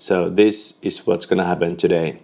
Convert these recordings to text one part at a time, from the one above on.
So this is what's gonna happen today.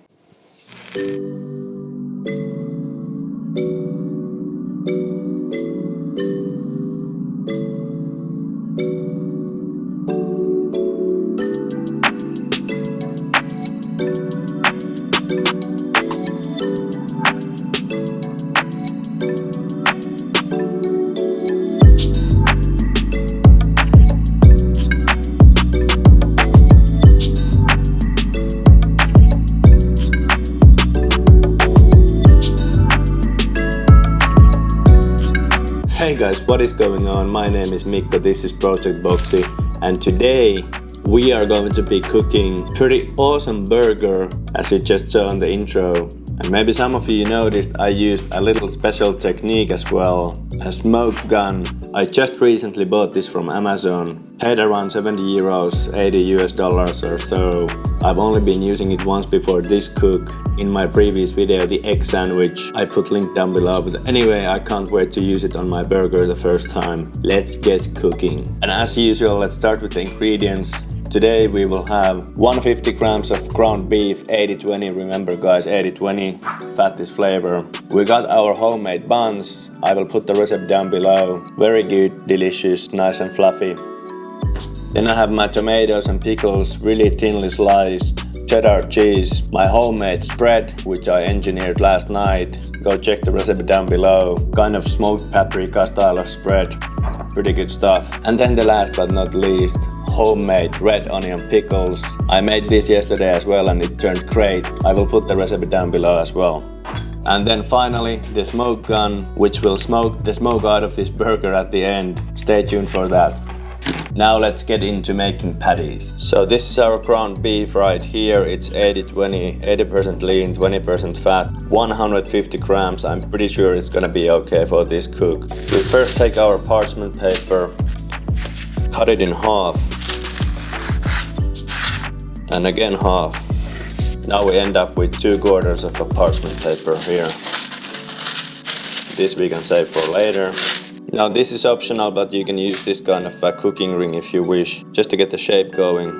Hey guys, what is going on? My name is Mikko, this is Project Boxy, and today we are going to be cooking pretty awesome burger, as you just saw in the intro. And maybe some of you noticed I used a little special technique as well, a smoke gun. I just recently bought this from Amazon, paid around 70 euros, 80 US dollars or so. I've only been using it once before this cook in my previous video, the egg sandwich. I put link down below, but anyway, I can't wait to use it on my burger the first time. Let's get cooking. And as usual, let's start with the ingredients. Today we will have 150 grams of ground beef, 80-20, remember guys, 80-20, fat is flavor. We got our homemade buns, I will put the recipe down below. Very good, delicious, nice and fluffy. Then I have my tomatoes and pickles, really thinly sliced. Cheddar cheese, my homemade spread, which I engineered last night. Go check the recipe down below. Kind of smoked paprika style of spread. Pretty good stuff. And then the last but not least, homemade red onion pickles. I made this yesterday as well and it turned great. I will put the recipe down below as well. And then finally the smoke gun, which will smoke the smoke out of this burger at the end. Stay tuned for that. Now let's get into making patties. So this is our ground beef right here. It's 80-20, 80% lean, 20% fat, 150 grams. I'm pretty sure it's gonna be okay for this cook. We first take our parchment paper, cut it in half, and again half. Now we end up with 2/4 of a parchment paper here. This we can save for later. Now this is optional, but you can use this kind of a cooking ring if you wish, just to get the shape going.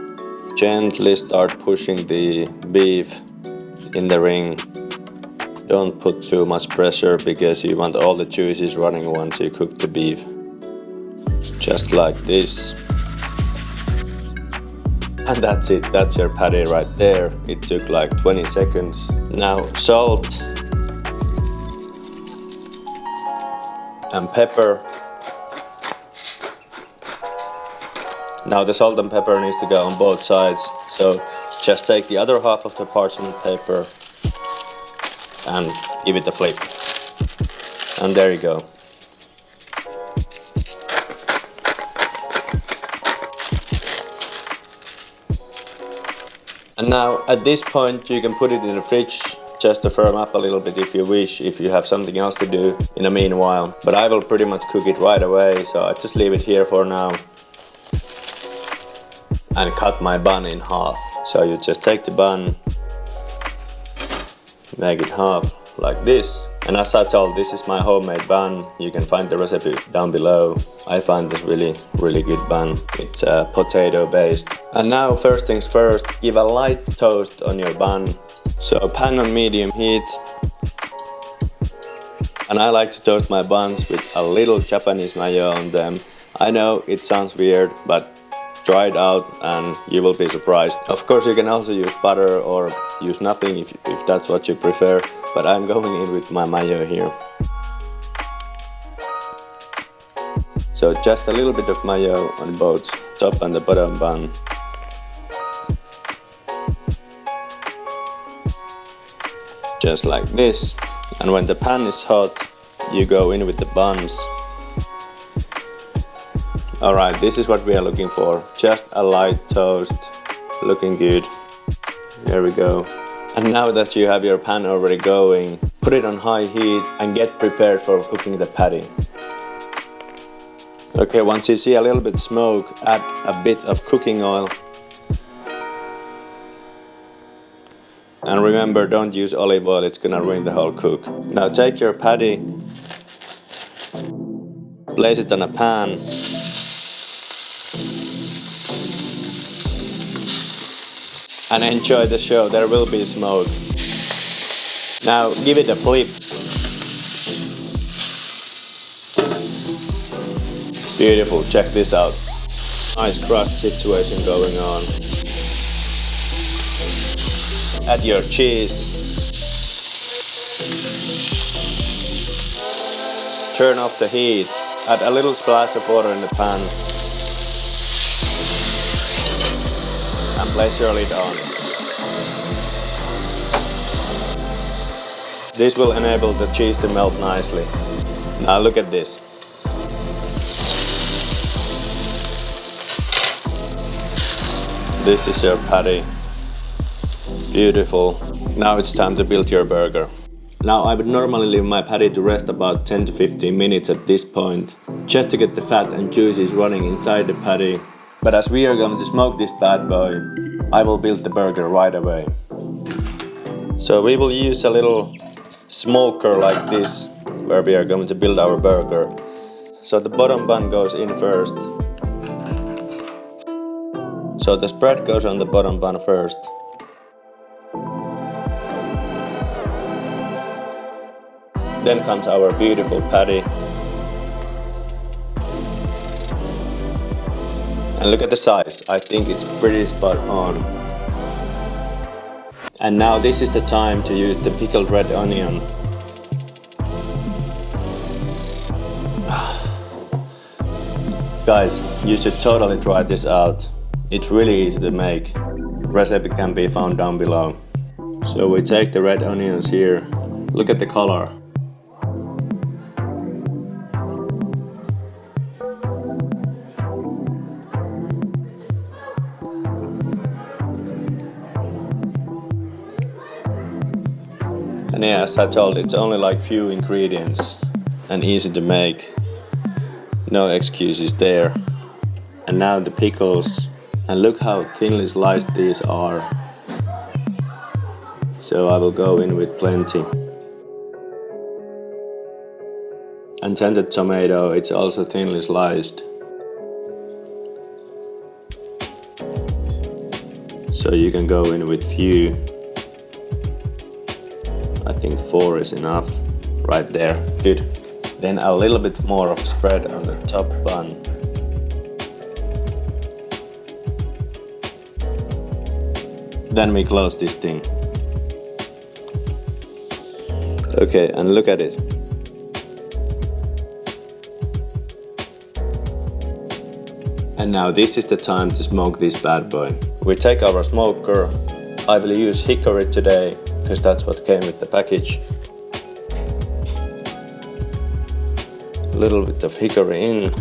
Gently start pushing the beef in the ring. Don't put too much pressure because you want all the juices running once you cook the beef. Just like this. And that's it, that's your patty right there. It took like 20 seconds. Now salt and pepper. Now the salt and pepper needs to go on both sides, so just take the other half of the parchment paper and give it a flip. And there you go. And now at this point you can put it in the fridge just to firm up a little bit if you wish, if you have something else to do in the meanwhile. But I will pretty much cook it right away, so I just leave it here for now. And cut my bun in half. So you just take the bun, make it half like this. And as I told, this is my homemade bun. You can find the recipe down below. I find this really good bun. It's potato based. And now first things first, give a light toast on your bun. So pan on medium heat. And I like to toast my buns with a little Japanese mayo on them. I know it sounds weird, but try it out and you will be surprised. Of course you can also use butter or use nothing if that's what you prefer, but I'm going in with my mayo here. So just a little bit of mayo on both top and the bottom bun. Just like this. And when the pan is hot, you go in with the buns. Alright, this is what we are looking for. Just a light toast. Looking good. There we go. And now that you have your pan already going, put it on high heat and get prepared for cooking the patty. Okay, once you see a little bit smoke, add a bit of cooking oil. And remember, don't use olive oil, it's gonna ruin the whole cook. Now take your patty, place it on a pan. and enjoy the show. There will be smoke. Now give it a flip. Beautiful, check this out. Nice crust situation going on. Add your cheese. Turn off the heat. Add a little splash of water in the pan. And place your lid on. This will enable the cheese to melt nicely. Now look at this. This is your patty. Beautiful. Now it's time to build your burger. Now I would normally leave my patty to rest about 10 to 15 minutes at this point, just to get the fat and juices running inside the patty. But as we are going to smoke this bad boy, I will build the burger right away. So we will use a little smoker like this, where we are going to build our burger. So the bottom bun goes in first. So the spread goes on the bottom bun first. Then comes our beautiful patty. And look at the size, I think it's pretty spot on. And now this is the time to use the pickled red onion. Guys, you should totally try this out. It's really easy to make. Recipe can be found down below. So we take the red onions here. Look at the color. And yeah, as I told, it's only like few ingredients and easy to make. No excuses there. And now the pickles. And look how thinly sliced these are. So I will go in with plenty. And then the tomato, it's also thinly sliced. So you can go in with few. I think 4 is enough. Right there, good. Then a little bit more of spread on the top bun. Then we close this thing. Okay, and look at it. And now this is the time to smoke this bad boy. We take our smoker. I will use Hickory today, because that's what came with the package. A little bit of Hickory in.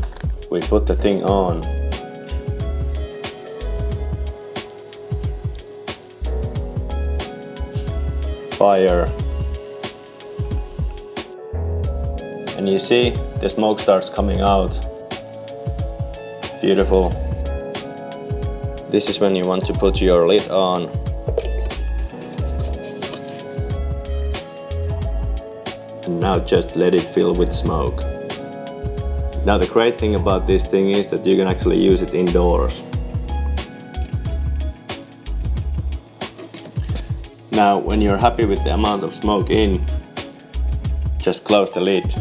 We put the thing on. Fire. And you see, the smoke starts coming out. Beautiful. This is when you want to put your lid on. And now just let it fill with smoke. Now the great thing about this thing is that you can actually use it indoors. Now when you're happy with the amount of smoke in, just close the lid,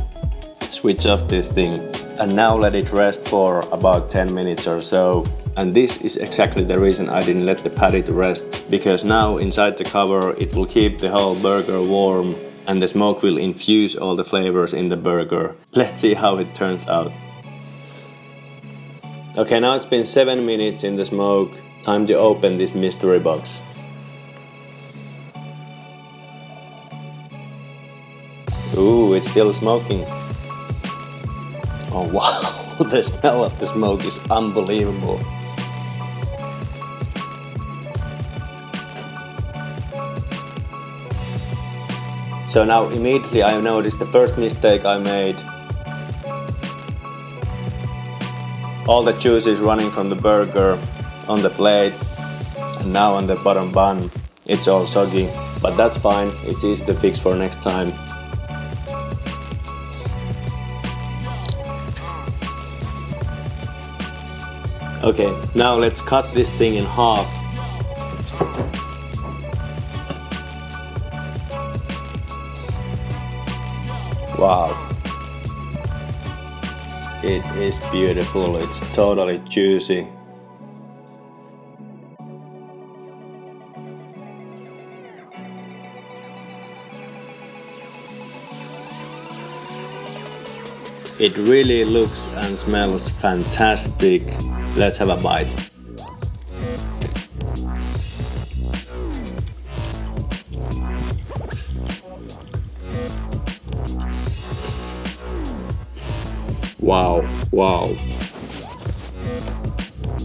switch off this thing, and now let it rest for about 10 minutes or so. And this is exactly the reason I didn't let the patty to rest, because now inside the cover it will keep the whole burger warm and the smoke will infuse all the flavors in the burger. Let's see how it turns out. Okay, now it's been 7 minutes in the smoke. Time to open this mystery box. Ooh, it's still smoking. Oh wow, the smell of the smoke is unbelievable. So now immediately I noticed the first mistake I made. All the juice is running from the burger on the plate, and now on the bottom bun it's all soggy, but that's fine, it's easy to fix for next time. Okay, now let's cut this thing in half. Wow. It is beautiful, it's totally juicy. It really looks and smells fantastic. Let's have a bite. Wow, wow.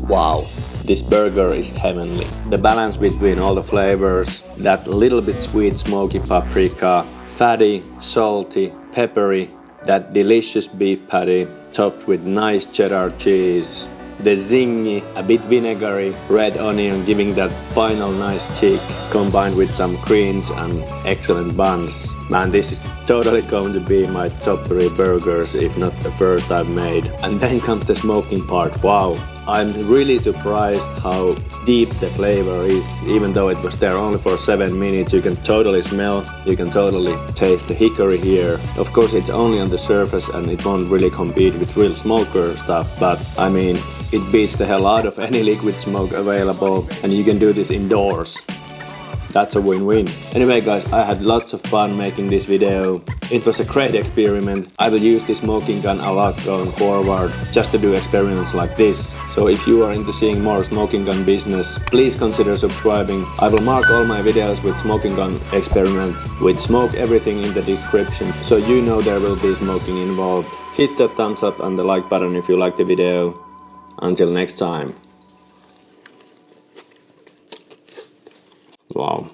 Wow, this burger is heavenly. The balance between all the flavors, that little bit sweet smoky paprika, fatty, salty, peppery, that delicious beef patty topped with nice cheddar cheese, the zingy, a bit vinegary red onion giving that final nice kick, combined with some greens and excellent buns. Man, this is totally going to be my top 3 burgers, if not the first I've made. And then comes the smoking part. Wow, I'm really surprised how deep the flavor is. Even though it was there only for 7 minutes, you can totally smell, you can totally taste the hickory here. Of course, it's only on the surface and it won't really compete with real smoker stuff, but I mean, it beats the hell out of any liquid smoke available, and you can do this indoors. That's a win-win. Anyway guys, I had lots of fun making this video. It was a great experiment. I will use this smoking gun a lot going forward, just to do experiments like this. So if you are into seeing more smoking gun business, please consider subscribing. I will mark all my videos with smoking gun experiment, with smoke everything in the description, so you know there will be smoking involved. Hit the thumbs up and the like button if you liked the video. Until next time. Wow.